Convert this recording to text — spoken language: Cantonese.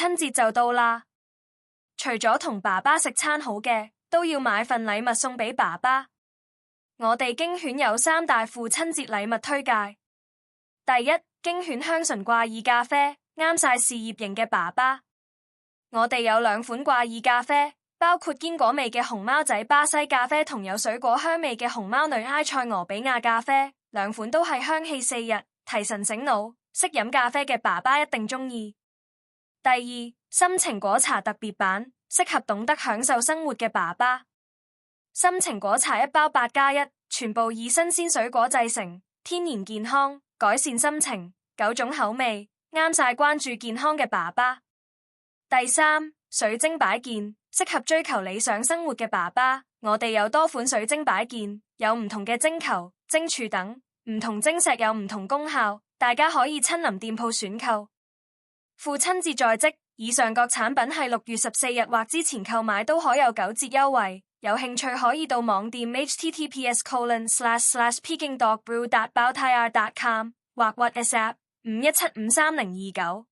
親節就到啦，除咗同爸爸食餐好嘅，都要買份禮物送俾爸爸。我哋精選有3大父親節禮物推介。第一，精選香醇掛耳咖啡，啱晒事業型嘅爸爸。我哋有2款掛耳咖啡，包括堅果味嘅熊貓仔巴西咖啡同有水果香味嘅熊貓女埃塞俄比亞咖啡，2款都係香氣4日，提神醒腦，識飲咖啡嘅爸爸一定中意。第二，心情果茶特別版，適合懂得享受生活嘅爸爸。心情果茶1包8+1，全部以新鮮水果製成，天然健康，改善心情，9種口味，啱晒關注健康嘅爸爸。第三，水晶擺件，適合追求理想生活嘅爸爸。我哋有多款水晶擺件，有唔同嘅晶球、晶柱等，唔同晶石有唔同功效，大家可以親臨店鋪選購。父親節在即，以上各產品係6月14日或之前購買都可有9折優惠。有興趣可以到網店 https://pekingdogbrew.bowtie.com 或 WhatsApp 51753029。